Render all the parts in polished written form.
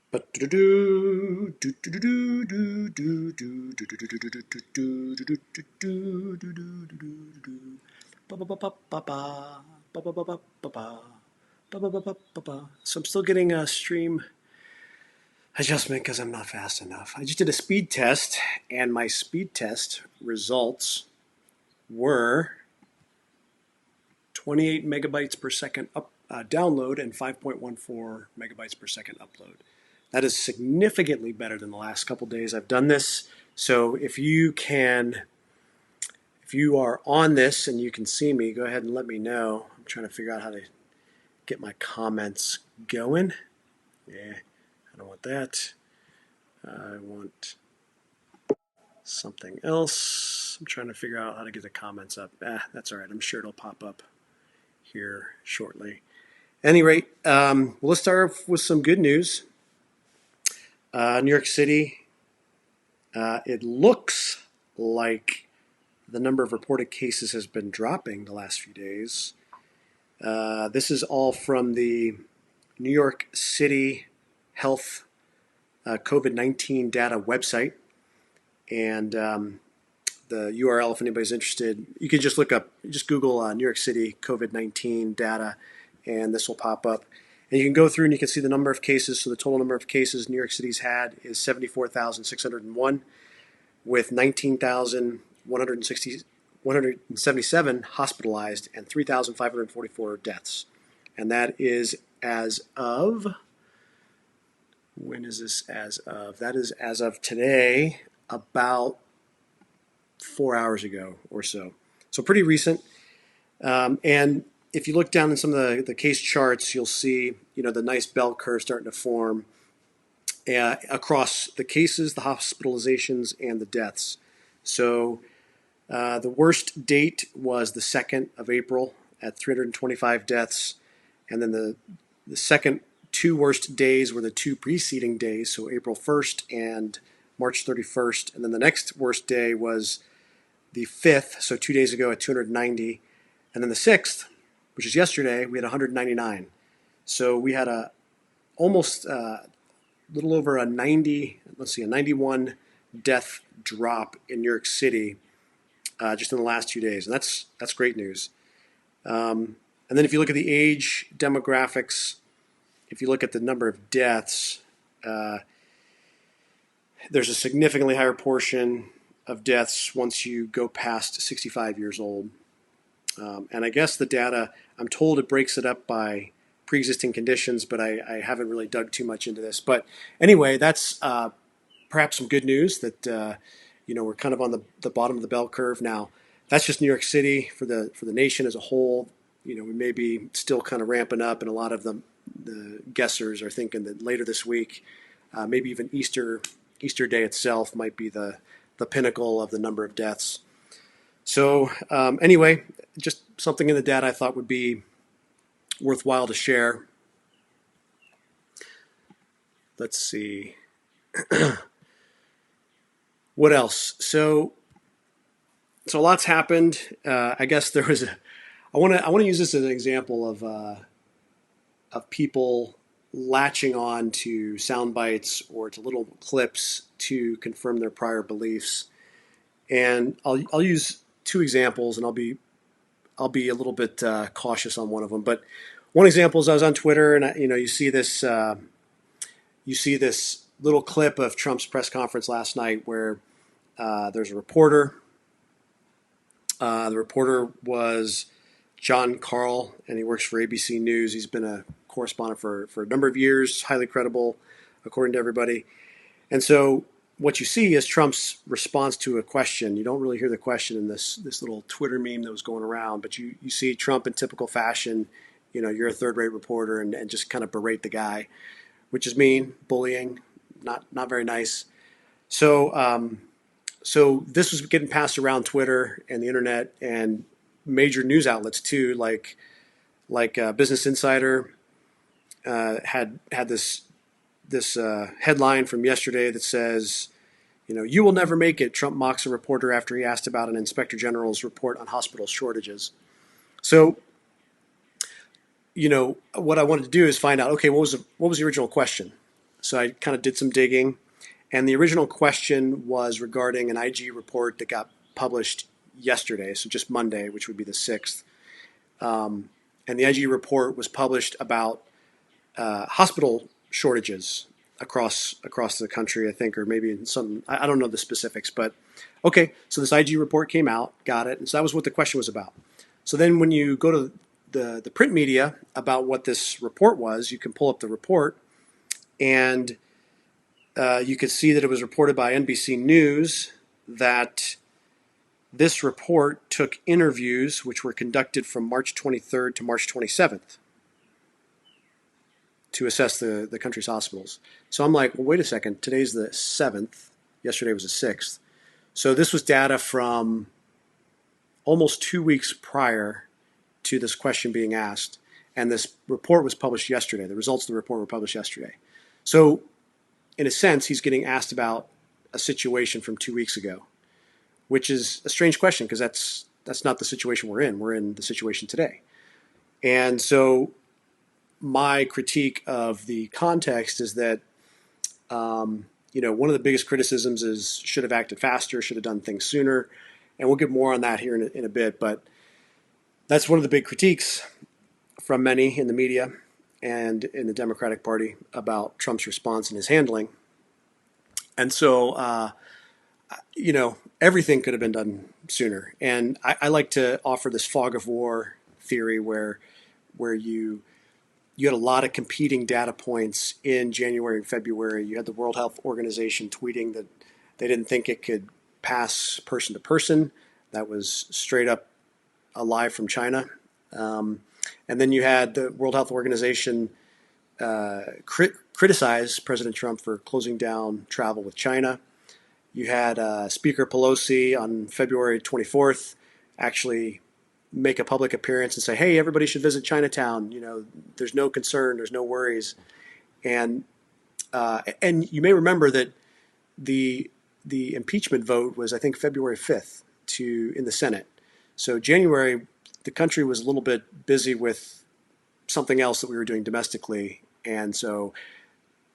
So I'm still getting a stream adjustment because I'm not fast enough. I just did a speed test, and my speed test results were 28 megabytes per second download and 5.14 megabytes per second upload. That is significantly better than the last couple days I've done this. So if you are on this and you can see me, go ahead and let me know. I'm trying to figure out how to get my comments going. Yeah, I don't want that. I want something else. I'm trying to figure out how to get the comments up. That's all right. I'm sure it'll pop up here shortly. At any rate, let's start off with some good news. New York City, it looks like the number of reported cases has been dropping the last few days. This is all from the New York City Health COVID-19 data website. And the URL, if anybody's interested, you can just just Google New York City COVID-19 data, and this will pop up. And you can go through and you can see the number of cases. So the total number of cases New York City's had is 74,601, with 19,177 hospitalized and 3,544 deaths. And that is as of, when is this as of? That is as of today, about 4 hours ago or so. So pretty recent. And if you look down in some of the case charts, you'll see, the nice bell curve starting to form across the cases, the hospitalizations, and the deaths. So the worst date was the 2nd of April at 325 deaths. And then the second two worst days were the two preceding days, so April 1st and March 31st. And then the next worst day was the 5th, so 2 days ago at 290. And then the 6th, which is yesterday, we had 199. So we had almost a little over a 91 death drop in New York City just in the last 2 days. And that's great news. And then if you look at the age demographics, if you look at the number of deaths, there's a significantly higher portion of deaths once you go past 65 years old. And I guess the data, I'm told it breaks it up by pre-existing conditions, but I haven't really dug too much into this. But anyway, that's perhaps some good news that we're kind of on the bottom of the bell curve now. That's just New York City. For the nation as a whole, we may be still kind of ramping up, and a lot of the guessers are thinking that later this week, maybe even Easter Day itself might be the pinnacle of the number of deaths. So anyway, just something in the data I thought would be worthwhile to share. Let's see. What else? So a lot's happened. I guess there was I want to use this as an example of people latching on to sound bites or to little clips to confirm their prior beliefs. And I'll use two examples, and I'll be a little bit cautious on one of them. But one example is I was on Twitter, and you see this little clip of Trump's press conference last night where there's a reporter. The reporter was John Carl, and he works for ABC News. He's been a correspondent for a number of years, highly credible, according to everybody. And so what you see is Trump's response to a question. You don't really hear the question in this little Twitter meme that was going around, but you see Trump in typical fashion, you're a third-rate reporter, and just kind of berate the guy, which is mean, bullying, not very nice. So this was getting passed around Twitter and the internet and major news outlets too, like Business Insider had this headline from yesterday that says, you will never make it. Trump mocks a reporter after he asked about an inspector general's report on hospital shortages. So, what I wanted to do is find out, okay, what was the original question? So I kind of did some digging. And the original question was regarding an IG report that got published yesterday, so just Monday, which would be the 6th. And the IG report was published about hospital shortages across the country, I think, or maybe in some, I don't know the specifics, but okay. So this IG report came out, got it, and so that was what the question was about. So then when you go to the print media about what this report was, you can pull up the report, and you could see that it was reported by NBC News that this report took interviews which were conducted from March 23rd to March 27th to assess the country's hospitals. So I'm like, well, wait a second. Today's the 7th. Yesterday was the 6th. So this was data from almost 2 weeks prior to this question being asked. And this report was published yesterday. The results of the report were published yesterday. So in a sense, he's getting asked about a situation from 2 weeks ago, which is a strange question because that's not the situation we're in. We're in the situation today. And so my critique of the context is that, one of the biggest criticisms is should have acted faster, should have done things sooner. And we'll get more on that here in a bit. But that's one of the big critiques from many in the media and in the Democratic Party about Trump's response and his handling. And so, everything could have been done sooner. And I like to offer this fog of war theory where you had a lot of competing data points in January and February. You had the World Health Organization tweeting that they didn't think it could pass person to person. That was straight up a lie from China. And then you had the World Health Organization criticize President Trump for closing down travel with China. You had Speaker Pelosi on February 24th actually make a public appearance and say, hey, everybody should visit Chinatown. There's no concern, there's no worries. And you may remember that the impeachment vote was, I think, February 5th in the Senate. So January, the country was a little bit busy with something else that we were doing domestically. And so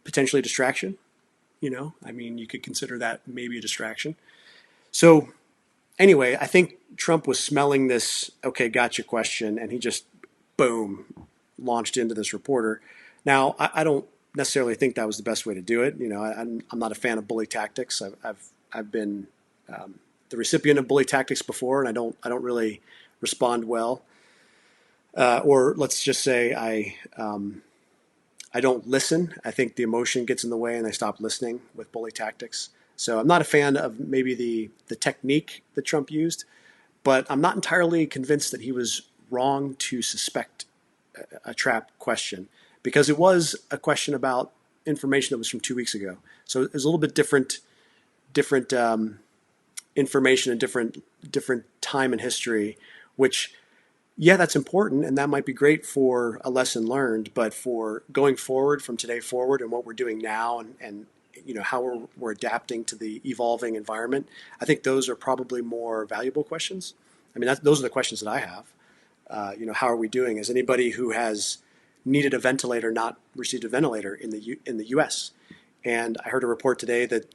potentially a distraction, you could consider that maybe a distraction. So anyway, I think Trump was smelling this, okay, gotcha question, and he just, boom, launched into this reporter. Now, I don't necessarily think that was the best way to do it. I'm not a fan of bully tactics. I've been the recipient of bully tactics before, and I don't really respond well. Or let's just say I don't listen. I think the emotion gets in the way, and I stop listening with bully tactics. So I'm not a fan of maybe the technique that Trump used, but I'm not entirely convinced that he was wrong to suspect a trap question, because it was a question about information that was from 2 weeks ago. So it was a little bit different information and different time in history, which, yeah, that's important, and that might be great for a lesson learned, but for going forward from today forward and what we're doing now and how we're adapting to the evolving environment, I think those are probably more valuable questions. I mean, those are the questions that I have. How are we doing? Has anybody who has needed a ventilator not received a ventilator in the U.S.? And I heard a report today that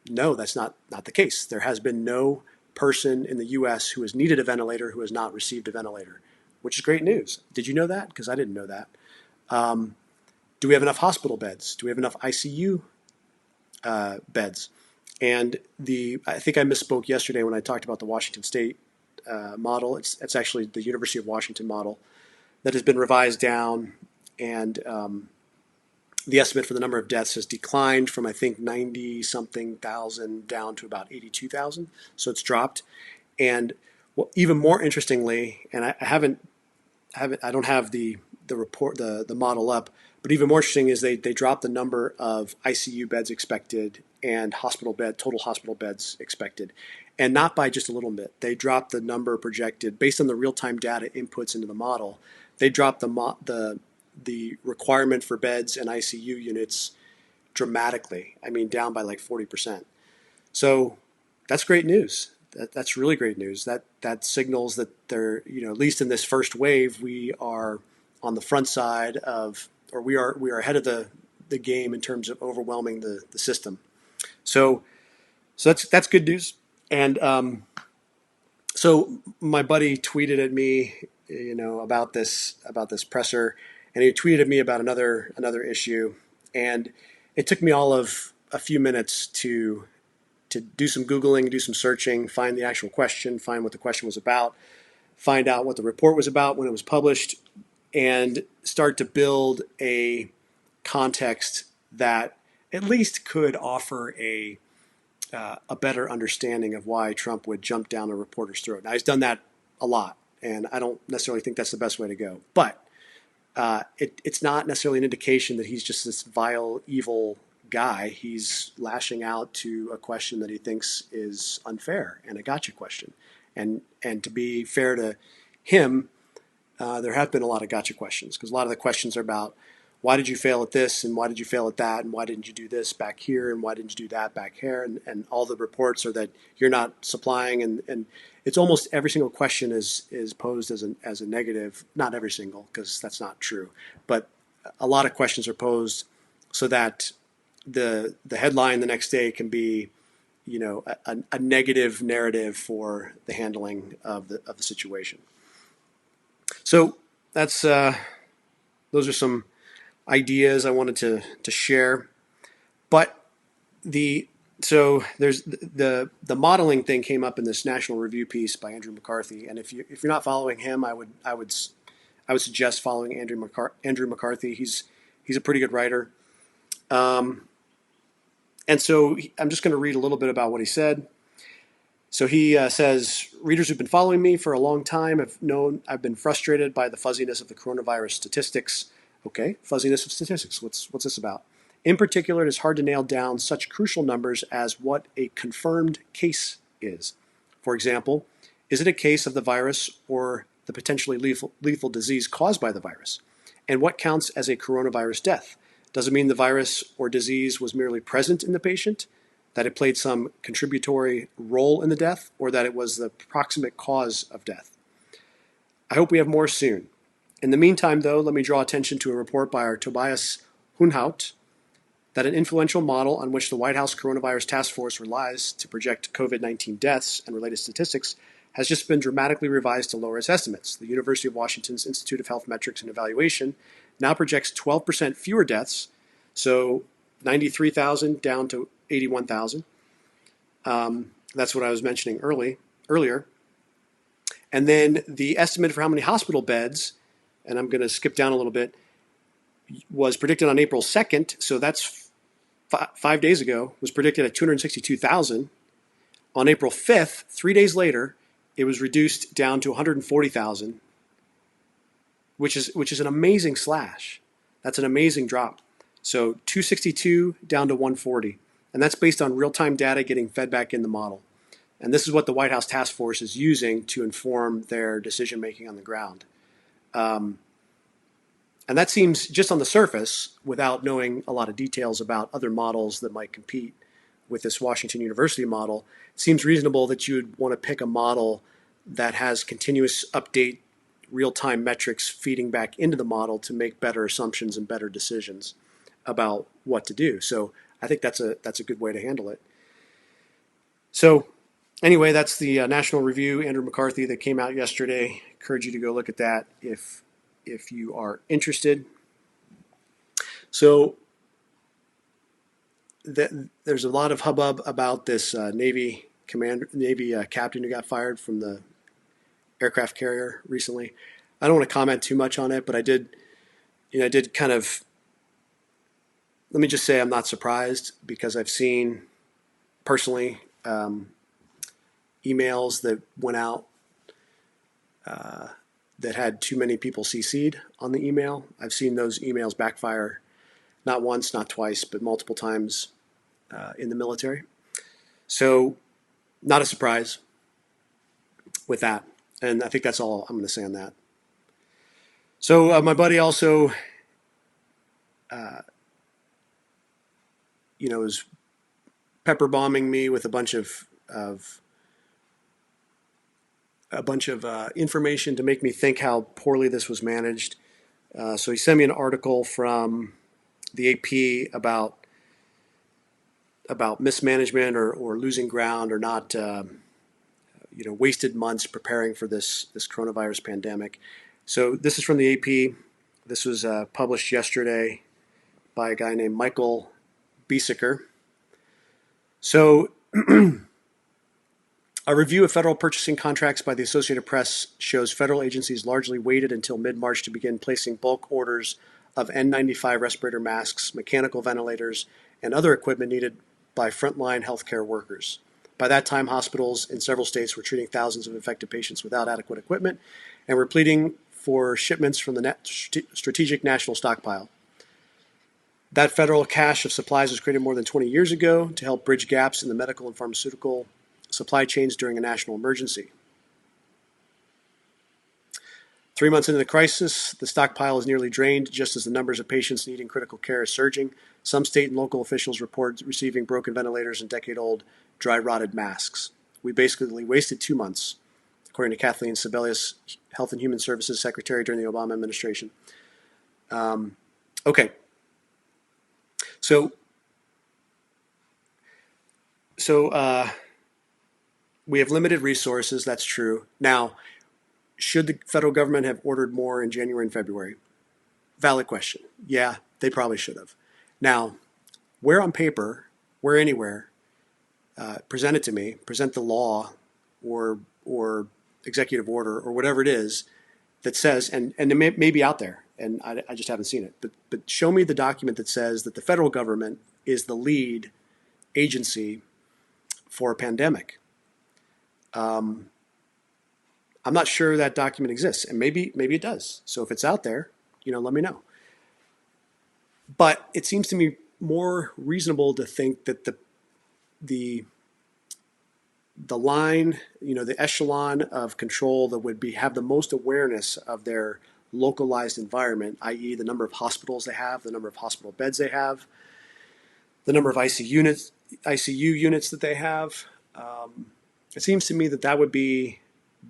no, that's not the case. There has been no person in the U.S. who has needed a ventilator who has not received a ventilator, which is great news. Did you know that? Because I didn't know that. Do we have enough hospital beds? Do we have enough ICU beds? And I think I misspoke yesterday when I talked about the Washington State model. It's actually the University of Washington model that has been revised down, and the estimate for the number of deaths has declined from, I think, 90-something thousand down to about 82,000. So it's dropped. And even more interestingly, and I don't have the report, the model up, but even more interesting is they dropped the number of ICU beds expected and total hospital beds expected, and not by just a little bit. They dropped the number projected based on the real-time data inputs into the model. They dropped the requirement for beds and ICU units dramatically. I mean, down by like 40%. So that's great news. That's really great news. That signals that they're, at least in this first wave, we are on the front side of, or we are ahead of the game in terms of overwhelming the system. So that's good news. And so my buddy tweeted at me, about this presser, and he tweeted at me about another issue, and it took me all of a few minutes to do some Googling, do some searching, find the actual question, find what the question was about, find out what the report was about when it was published, and start to build a context that at least could offer a better understanding of why Trump would jump down a reporter's throat. Now, he's done that a lot, and I don't necessarily think that's the best way to go. But it's not necessarily an indication that he's just this vile, evil guy. He's lashing out to a question that he thinks is unfair and a gotcha question. And to be fair to him, there have been a lot of gotcha questions, because a lot of the questions are about, why did you fail at this, and why did you fail at that, and why didn't you do this back here, and why didn't you do that back here, and all the reports are that you're not supplying, and it's almost every single question is posed as a negative. Not every single, because that's not true, but a lot of questions are posed so that the headline the next day can be, a negative narrative for the handling of the situation. So that's those are some ideas I wanted to share. But so there's the modeling thing came up in this National Review piece by Andrew McCarthy, and if you're not following him, I would suggest following Andrew McCarthy. He's a pretty good writer, and so I'm just going to read a little bit about what he said. So he says, readers who've been following me for a long time have known I've been frustrated by the fuzziness of the coronavirus statistics. Okay, fuzziness of statistics. What's this about? In particular, it is hard to nail down such crucial numbers as what a confirmed case is. For example, is it a case of the virus or the potentially lethal disease caused by the virus? And what counts as a coronavirus death? Does it mean the virus or disease was merely present in the patient, that it played some contributory role in the death, or that it was the proximate cause of death? I hope we have more soon. In the meantime, though, let me draw attention to a report by our Tobias Hunhout that an influential model on which the White House Coronavirus Task Force relies to project COVID-19 deaths and related statistics has just been dramatically revised to lower its estimates. The University of Washington's Institute of Health Metrics and Evaluation now projects 12% fewer deaths, so 93,000 down to 81,000. That's what I was mentioning earlier. And then the estimate for how many hospital beds, and I'm going to skip down a little bit, was predicted on April 2nd, so that's 5 days ago, was predicted at 262,000. On April 5th, 3 days later, it was reduced down to 140,000, which is an amazing slash. That's an amazing drop. So 262 down to 140. And that's based on real-time data getting fed back in the model. And this is what the White House Task Force is using to inform their decision-making on the ground. And that seems, just on the surface, without knowing a lot of details about other models that might compete with this Washington University model, it seems reasonable that you would want to pick a model that has continuous update, real-time metrics feeding back into the model to make better assumptions and better decisions about what to do. So I think that's a good way to handle it. So anyway, that's the National Review, Andrew McCarthy, that came out yesterday. I encourage you to go look at that if you are interested. So there's a lot of hubbub about this Navy captain who got fired from the aircraft carrier recently. I don't want to comment too much on it, but I did kind of, let me just say I'm not surprised, because I've seen personally emails that went out that had too many people CC'd on the email. I've seen those emails backfire not once, not twice, but multiple times in the military. So not a surprise with that. And I think that's all I'm going to say on that. So my buddy also, is pepper bombing me with a bunch of information to make me think how poorly this was managed. So he sent me an article from the AP about mismanagement or losing ground or not, wasted months preparing for this coronavirus pandemic. So this is from the AP. This was published yesterday by a guy named Michael Biesecker. So a review of federal purchasing contracts by the Associated Press shows federal agencies largely waited until mid-March to begin placing bulk orders of N95 respirator masks, mechanical ventilators, and other equipment needed by frontline healthcare workers. By that time, hospitals in several states were treating thousands of infected patients without adequate equipment and were pleading for shipments from the strategic national stockpile. That federal cache of supplies was created more than 20 years ago to help bridge gaps in the medical and pharmaceutical supply chains during a national emergency. 3 months into the crisis, the stockpile is nearly drained, just as the numbers of patients needing critical care is surging. Some state and local officials report receiving broken ventilators and decade-old dry rotted masks. We basically wasted 2 months, according to Kathleen Sebelius, Health and Human Services Secretary during the Obama administration. Okay. So we have limited resources. That's true. Now, should the federal government have ordered more in January and February? Valid question. Yeah, they probably should have. Now, where on paper, where anywhere, present it to me, present the law or executive order or whatever it is that says, and it may be out there, and I just haven't seen it, but show me the document that says that the federal government is the lead agency for a pandemic. I'm not sure that document exists, and maybe it does. So if it's out there, let me know. But it seems to me more reasonable to think that the line, the echelon of control that would have the most awareness of their localized environment, i.e. the number of hospitals they have, the number of hospital beds they have, the number of ICU units that they have. It seems to me that would be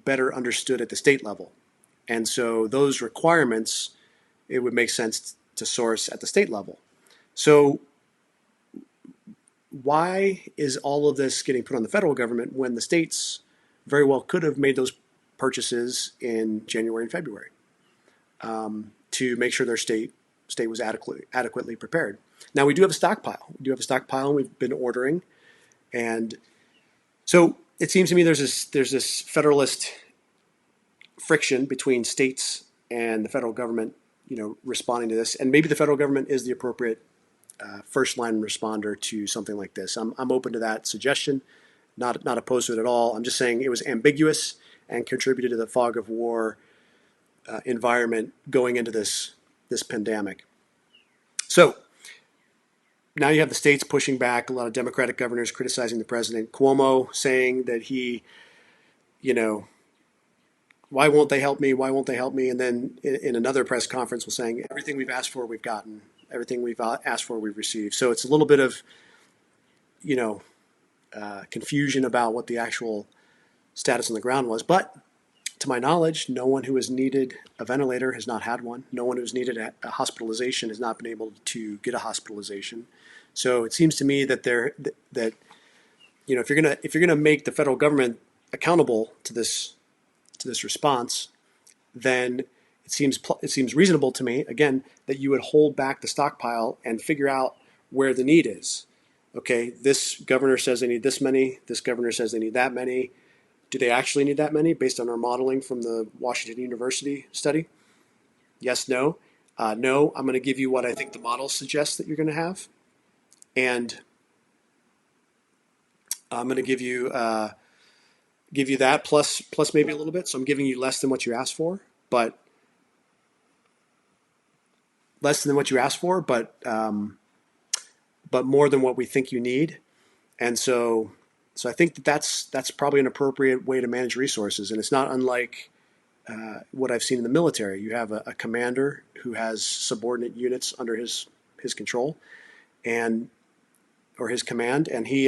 better understood at the state level. And so those requirements, it would make sense to source at the state level. So why is all of this getting put on the federal government when the states very well could have made those purchases in January and February to make sure their state was adequately prepared? Now, we do have a stockpile. And we've been ordering. And so it seems to me there's this federalist friction between states and the federal government, responding to this. And maybe the federal government is the appropriate first line responder to something like this. I'm open to that suggestion, not opposed to it at all. I'm just saying it was ambiguous and contributed to the fog of war environment going into this pandemic. So now you have the states pushing back, a lot of Democratic governors criticizing the president, Cuomo saying that he, why won't they help me? Why won't they help me? And then in another press conference was saying, everything we've asked for, we've gotten. Everything we've asked for, we've received. So it's a little bit of, confusion about what the actual status on the ground was. But to my knowledge, no one who has needed a ventilator has not had one. No one who's needed a hospitalization has not been able to get a hospitalization. So it seems to me that if you're gonna make the federal government accountable to this response, then it seems reasonable to me, again, that you would hold back the stockpile and figure out where the need is. Okay, this governor says they need this many. This governor says they need that many. Do they actually need that many based on our modeling from the Washington University study? Yes, no. No, I'm going to give you what I think the model suggests that you're going to have. And I'm going to give you that plus maybe a little bit. So I'm giving you less than what you asked for, but more than what we think you need. And so I think that's probably an appropriate way to manage resources. And it's not unlike what I've seen in the military. You have a commander who has subordinate units under his control or his command, and he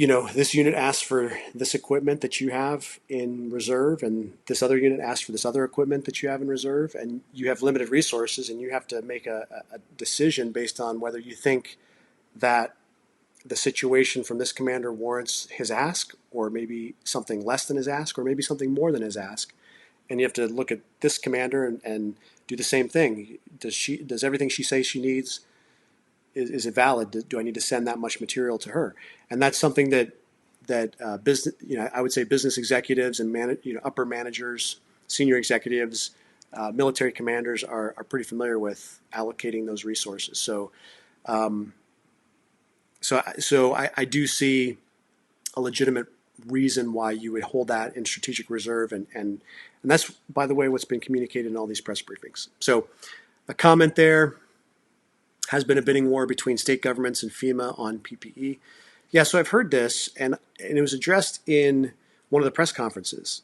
this unit asks for this equipment that you have in reserve, and this other unit asks for this other equipment that you have in reserve, and you have limited resources, and you have to make a decision based on whether you think that the situation from this commander warrants his ask, or maybe something less than his ask, or maybe something more than his ask. And you have to look at this commander and do the same thing. Does everything she says she needs, is it valid? Do I need to send that much material to her? And that's something that business, I would say business executives and upper managers, senior executives, military commanders are pretty familiar with allocating those resources. So I do see a legitimate reason why you would hold that in strategic reserve, and that's, by the way, what's been communicated in all these press briefings. So a comment there: has been a bidding war between state governments and FEMA on PPE. Yeah, so I've heard this, and it was addressed in one of the press conferences.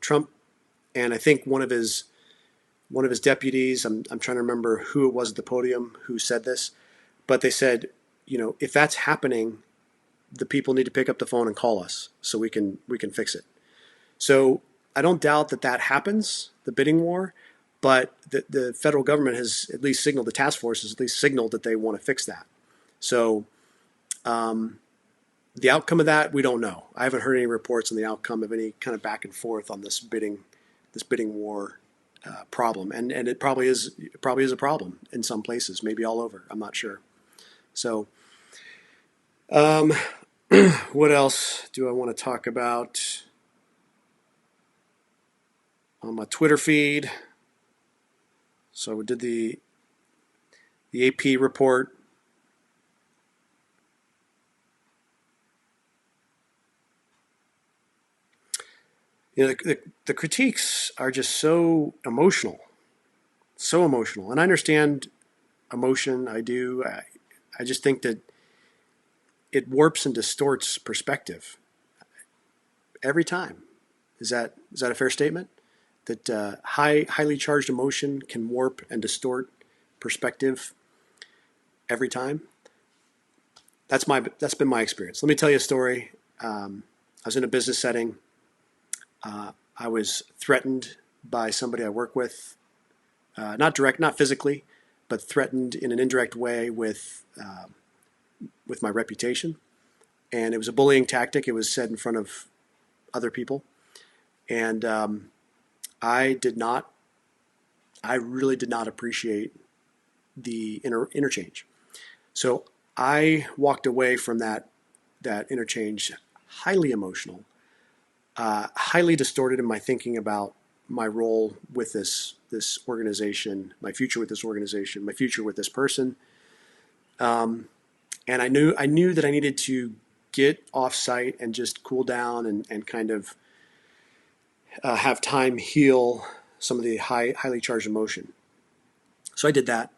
Trump, and I think one of his deputies. I'm trying to remember who it was at the podium who said this, but they said, if that's happening, the people need to pick up the phone and call us so we can fix it. So I don't doubt that happens, the bidding war, but the federal government has at least signaled, the task force has at least signaled that they want to fix that. So the outcome of that, we don't know. I haven't heard any reports on the outcome of any kind of back and forth on this bidding war problem, and it probably is a problem in some places, maybe all over. I'm not sure. So, what else do I want to talk about on my Twitter feed? So we did the AP report. The critiques are just so emotional, and I understand emotion. I do. I just think that it warps and distorts perspective every time. Is that a fair statement? That highly charged emotion can warp and distort perspective every time. That's been my experience. Let me tell you a story. I was in a business setting. I was threatened by somebody I work with, not physically, but threatened in an indirect way with my reputation. And it was a bullying tactic. It was said in front of other people. And I really did not appreciate the interchange. So I walked away from that interchange highly emotional, highly distorted in my thinking about my role with this organization, my future with this organization, my future with this person. And I knew that I needed to get off site and just cool down and kind of have time heal some of the highly charged emotion. So I did that.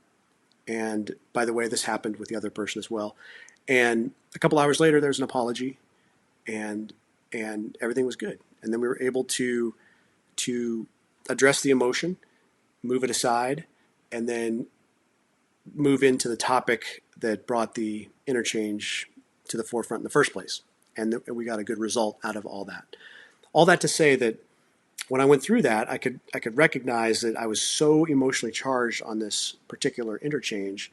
And by the way, this happened with the other person as well. And a couple hours later, there was an apology, and everything was good. And then we were able to address the emotion, move it aside, and then move into the topic that brought the interchange to the forefront in the first place. And we got a good result out of all that. All that to say that when I went through that, I could recognize that I was so emotionally charged on this particular interchange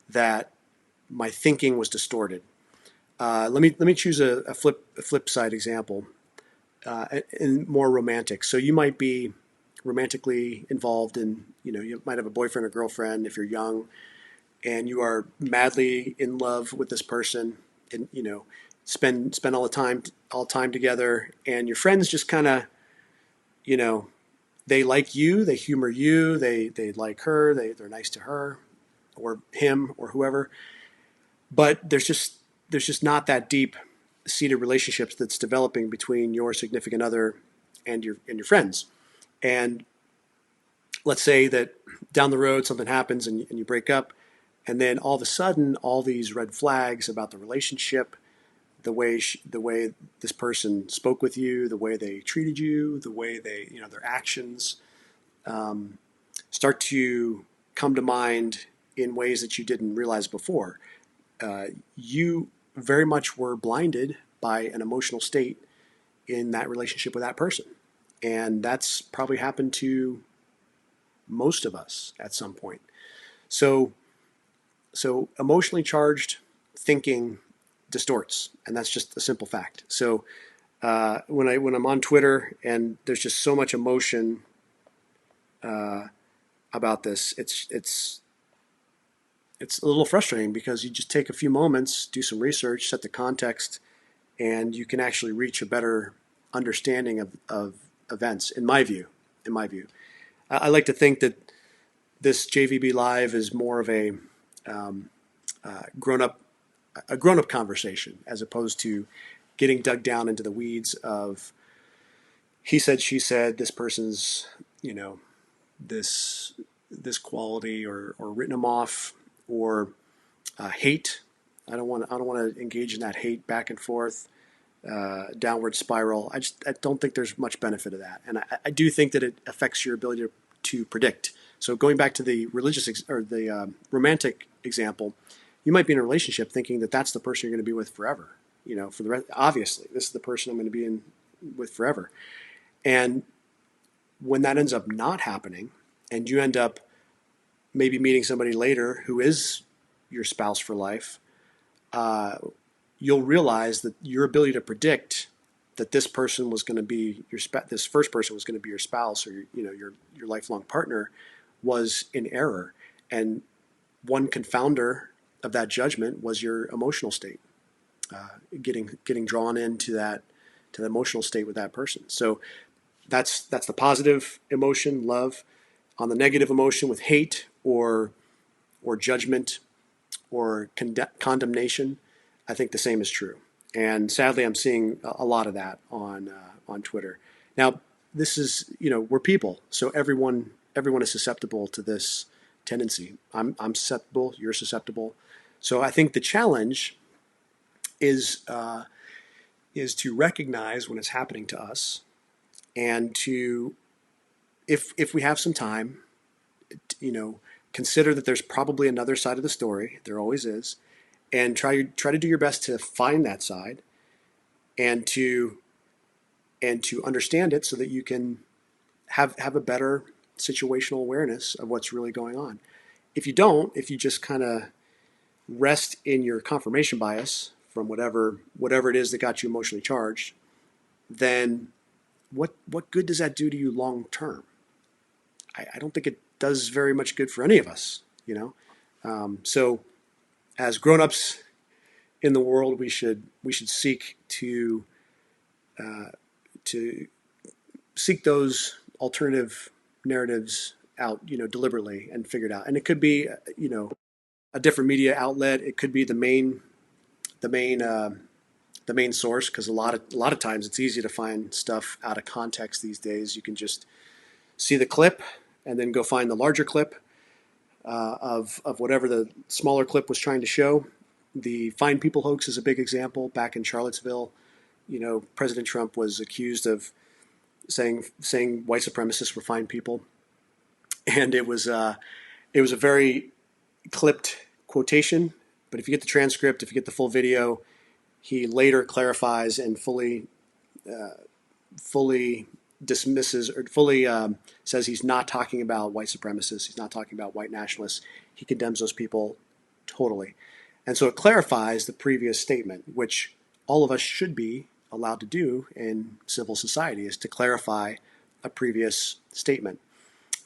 that my thinking was distorted. Let me choose a flip side example, and more romantic. So you might be romantically involved in, you might have a boyfriend or girlfriend if you're young, and you are madly in love with this person, and spend all time together, and your friends just kind of, they like you, they humor you, they like her, they're nice to her or him or whoever, but there's just not that deep seated relationships that's developing between your significant other and your friends. And let's say that down the road something happens and you break up, and then all of a sudden all these red flags about the relationship, the way this person spoke with you, the way they treated you, the way they, their actions start to come to mind in ways that you didn't realize before. You very much were blinded by an emotional state in that relationship with that person. And that's probably happened to most of us at some point. So, so emotionally charged thinking distorts, and that's just a simple fact. So when I'm on Twitter and there's just so much emotion about this, it's a little frustrating because you just take a few moments, do some research, set the context, and you can actually reach a better understanding of events. In my view, I like to think that this JVB Live is more of a grown up conversation as opposed to getting dug down into the weeds of he said, she said, this person's, this quality or written them off or hate. I don't want to engage in that hate back and forth, downward spiral. I don't think there's much benefit of that, and I do think that it affects your ability to predict. So going back to the romantic example, you might be in a relationship thinking that that's the person you're going to be with forever. For the rest, obviously, this is the person I'm going to be with forever. And when that ends up not happening, and you end up maybe meeting somebody later who is your spouse for life, you'll realize that your ability to predict that this person was going to be this first person was going to be your spouse or your lifelong partner was in error. And one confounder of that judgment was your emotional state, getting drawn into the emotional state with that person. So that's the positive emotion, love. On the negative emotion with hate or judgment or condemnation, I think the same is true. And sadly, I'm seeing a lot of that on Twitter. Now, this is we're people, so everyone is susceptible to this tendency. I'm susceptible. You're susceptible. So I think the challenge is to recognize when it's happening to us, and to if we have some time, consider that there's probably another side of the story. There always is, and try to do your best to find that side, and to understand it so that you can have a better situational awareness of what's really going on. If you just kind of rest in your confirmation bias from whatever it is that got you emotionally charged, then what good does that do to you long term? I don't think it does very much good for any of us, So as grown-ups in the world, we should seek to seek those alternative narratives out, deliberately and figure it out. And it could be, a different media outlet. It could be the main source, because a lot of times it's easy to find stuff out of context these days. You can just see the clip and then go find the larger clip of whatever the smaller clip was trying to show. The Fine People hoax is a big example. Back in Charlottesville, President Trump was accused of saying white supremacists were fine people, and it was a very clipped quotation. But if you get the transcript, if you get the full video, he later clarifies and fully dismisses or fully says he's not talking about white supremacists. He's not talking about white nationalists. He condemns those people totally. And so it clarifies the previous statement, which all of us should be allowed to do in civil society, is to clarify a previous statement.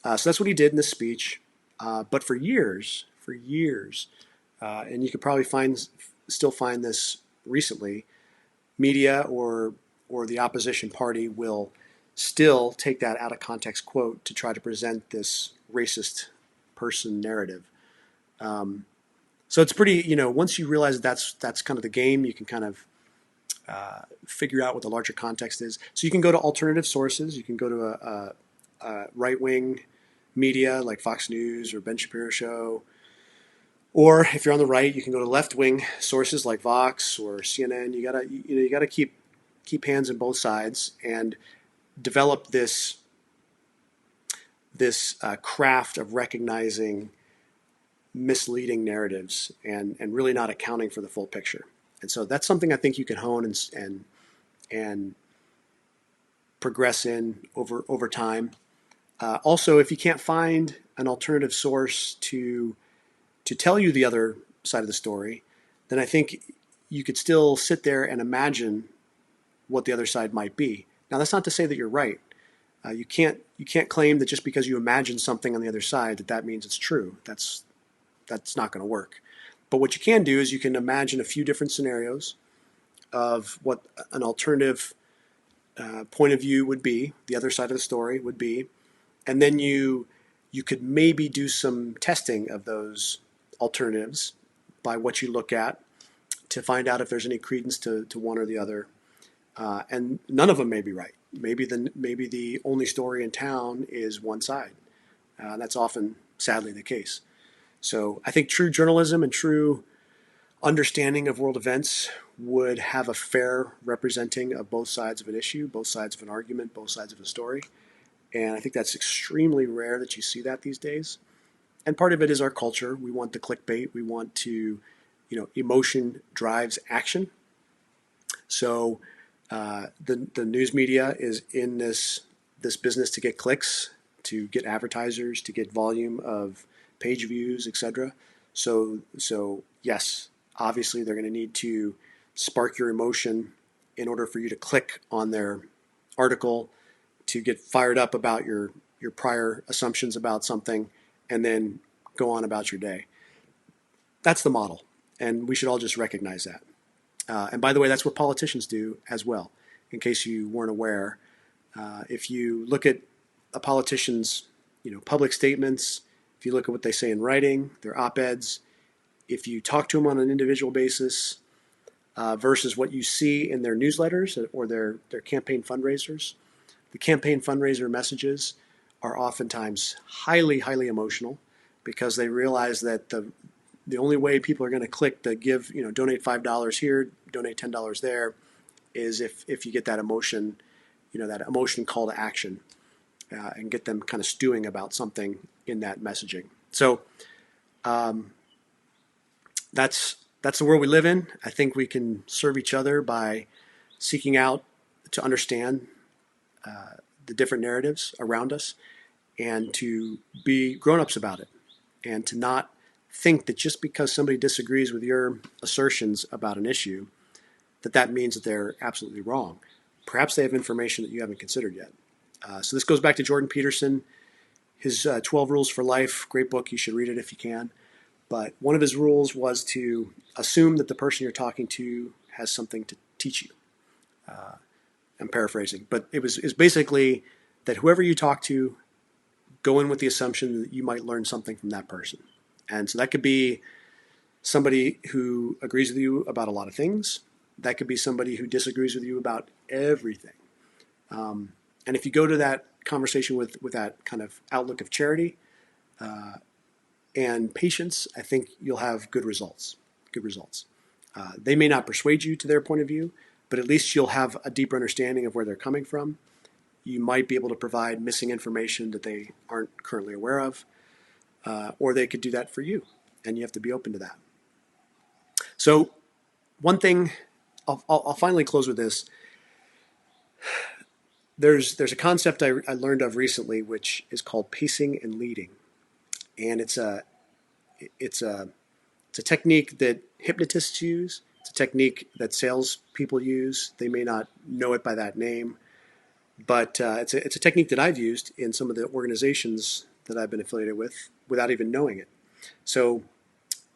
So that's what he did in this speech. But for years, and you could probably still find this recently, media or the opposition party will still take that out of context quote to try to present this racist person narrative. So it's pretty, once you realize that's kind of the game, you can kind of figure out what the larger context is. So you can go to alternative sources. You can go to a right-wing media like Fox News or Ben Shapiro Show. Or if you're on the right, you can go to left-wing sources like Vox or CNN. You gotta keep hands on both sides and develop this craft of recognizing misleading narratives and really not accounting for the full picture. And so that's something I think you can hone and progress in over time. Also, if you can't find an alternative source to tell you the other side of the story, then I think you could still sit there and imagine what the other side might be. Now, that's not to say that you're right. You can't claim that just because you imagine something on the other side that means it's true. That's not going to work. But what you can do is you can imagine a few different scenarios of what an alternative point of view would be, the other side of the story would be, and then you could maybe do some testing of those alternatives by what you look at to find out if there's any credence to one or the other. And none of them may be right. Maybe the only story in town is one side. That's often, sadly, the case. So I think true journalism and true understanding of world events would have a fair representing of both sides of an issue, both sides of an argument, both sides of a story. And I think that's extremely rare that you see that these days. And part of it is our culture. We want the clickbait. We want to, emotion drives action. So the news media is in this business to get clicks, to get advertisers, to get volume of page views, etc. So yes, obviously they're going to need to spark your emotion in order for you to click on their article, to get fired up about your prior assumptions about something, and then go on about your day. That's the model, and we should all just recognize that. And by the way, that's what politicians do as well, in case you weren't aware. If you look at a politician's public statements, if you look at what they say in writing, their op-eds, if you talk to them on an individual basis versus what you see in their newsletters or their campaign fundraisers, the campaign fundraiser messages are oftentimes highly, highly emotional because they realize that the only way people are going to click to give, donate $5 here, donate $10 there, is if you get that emotion, that emotion call to action, and get them kind of stewing about something in that messaging. So that's the world we live in. I think we can serve each other by seeking out to understand the different narratives around us and to be grown-ups about it, and to not think that just because somebody disagrees with your assertions about an issue, that means that they're absolutely wrong. Perhaps they have information that you haven't considered yet. So this goes back to Jordan Peterson, his 12 Rules for Life, great book. You should read it if you can. But one of his rules was to assume that the person you're talking to has something to teach you. I'm paraphrasing, but it was basically that whoever you talk to, go in with the assumption that you might learn something from that person. And so that could be somebody who agrees with you about a lot of things. That could be somebody who disagrees with you about everything. And if you go to that conversation with that kind of outlook of charity and patience, I think you'll have good results. They may not persuade you to their point of view, but at least you'll have a deeper understanding of where they're coming from. You might be able to provide missing information that they aren't currently aware of, or they could do that for you, and you have to be open to that. So one thing, I'll finally close with this. There's a concept I learned of recently, which is called pacing and leading, and it's a technique that hypnotists use. It's a technique that salespeople use. They may not know it by that name, but it's a technique that I've used in some of the organizations that I've been affiliated with without even knowing it. So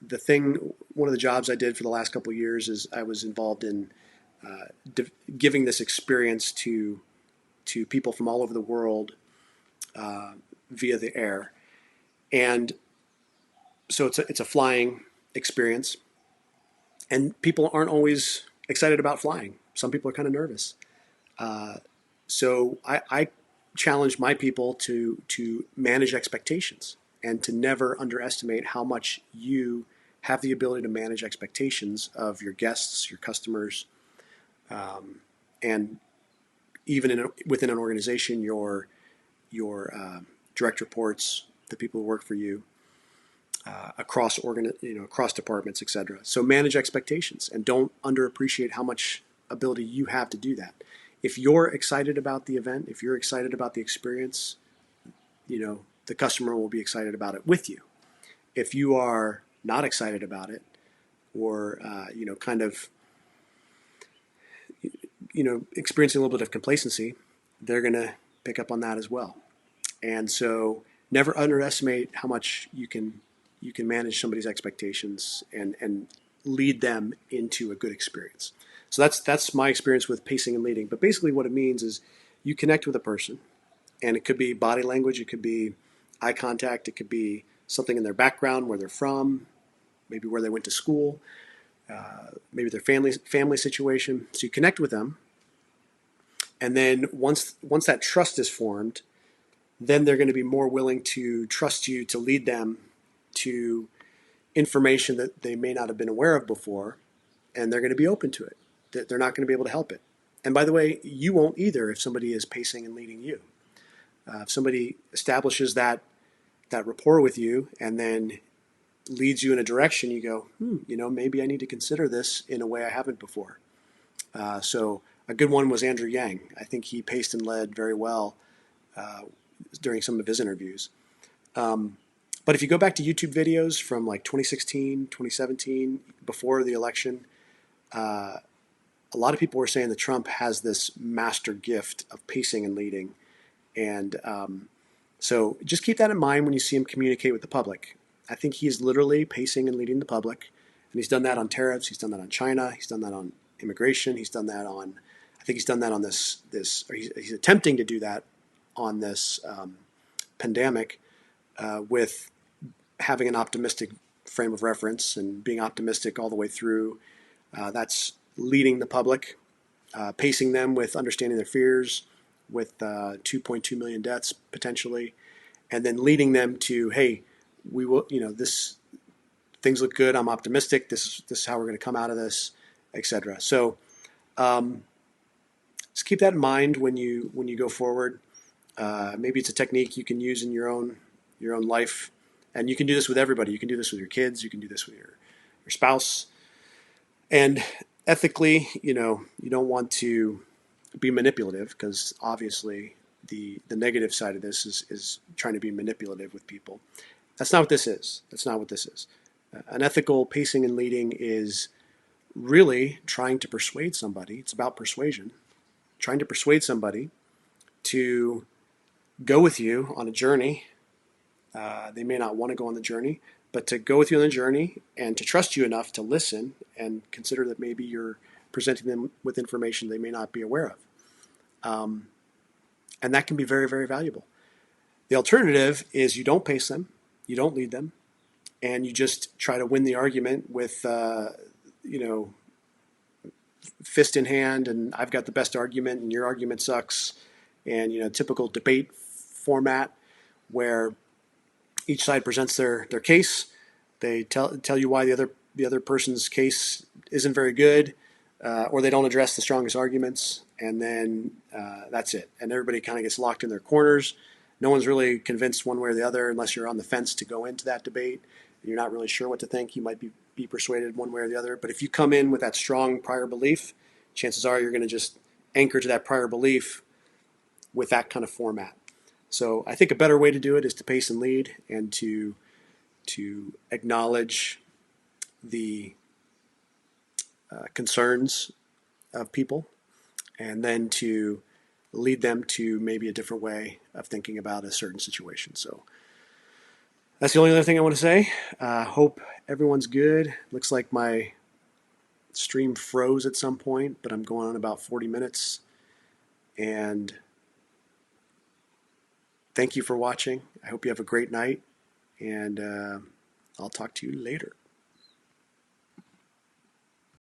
one of the jobs I did for the last couple of years is I was involved in giving this experience to people from all over the world via the air. And so it's a flying experience. And people aren't always excited about flying. Some people are kind of nervous. So I challenge my people to manage expectations and to never underestimate how much you have the ability to manage expectations of your guests, your customers, and even within an organization, your direct reports, the people who work for you. across departments, etc. So manage expectations and don't underappreciate how much ability you have to do that. If you're excited about the event, if you're excited about the experience, the customer will be excited about it with you. If you are not excited about it, or kind of experiencing a little bit of complacency, they're going to pick up on that as well. And so never underestimate how much you can manage somebody's expectations and lead them into a good experience. So that's my experience with pacing and leading. But basically what it means is you connect with a person, and it could be body language, it could be eye contact, it could be something in their background, where they're from, maybe where they went to school, maybe their family situation. So you connect with them, and then once that trust is formed, then they're going to be more willing to trust you to lead them to information that they may not have been aware of before, and they're going to be open to it. They're not going to be able to help it. And by the way, you won't either if somebody is pacing and leading you. If somebody establishes that rapport with you and then leads you in a direction, you go, maybe I need to consider this in a way I haven't before. So a good one was Andrew Yang. I think he paced and led very well during some of his interviews. But if you go back to YouTube videos from like 2016, 2017, before the election, a lot of people were saying that Trump has this master gift of pacing and leading. And so just keep that in mind when you see him communicate with the public. I think he's literally pacing and leading the public. And he's done that on tariffs. He's done that on China. He's done that on immigration. He's done that on, I think he's done that on or he's attempting to do that on this pandemic with having an optimistic frame of reference and being optimistic all the way through. That's leading the public, pacing them with understanding their fears, with 2.2 million deaths potentially, and then leading them to, hey, we will, things look good. I'm optimistic. This is how we're going to come out of this, etc. So just keep that in mind when you go forward. Maybe it's a technique you can use in your own life, and you can do this with everybody. You can do this with your kids. You can do this with your spouse. And ethically, you don't want to be manipulative, because obviously the negative side of this is trying to be manipulative with people. That's not what this is. An ethical pacing and leading is really trying to persuade somebody. It's about persuasion. Trying to persuade somebody to go with you on a journey. They may not want to go on the journey, but to go with you on the journey and to trust you enough to listen and consider that maybe you're presenting them with information they may not be aware of. And that can be very, very valuable. The alternative is you don't pace them, you don't lead them, and you just try to win the argument with, fist in hand, and I've got the best argument and your argument sucks. And, typical debate format where each side presents their case. They tell you why the other person's case isn't very good, or they don't address the strongest arguments, and then that's it. And everybody kind of gets locked in their corners. No one's really convinced one way or the other, unless you're on the fence to go into that debate. You're not really sure what to think. You might be persuaded one way or the other. But if you come in with that strong prior belief, chances are you're going to just anchor to that prior belief with that kind of format. So I think a better way to do it is to pace and lead, and to acknowledge the concerns of people, and then to lead them to maybe a different way of thinking about a certain situation. So that's the only other thing I want to say. Hope everyone's good. Looks like my stream froze at some point, but I'm going on about 40 minutes. And thank you for watching. I hope you have a great night, and I'll talk to you later.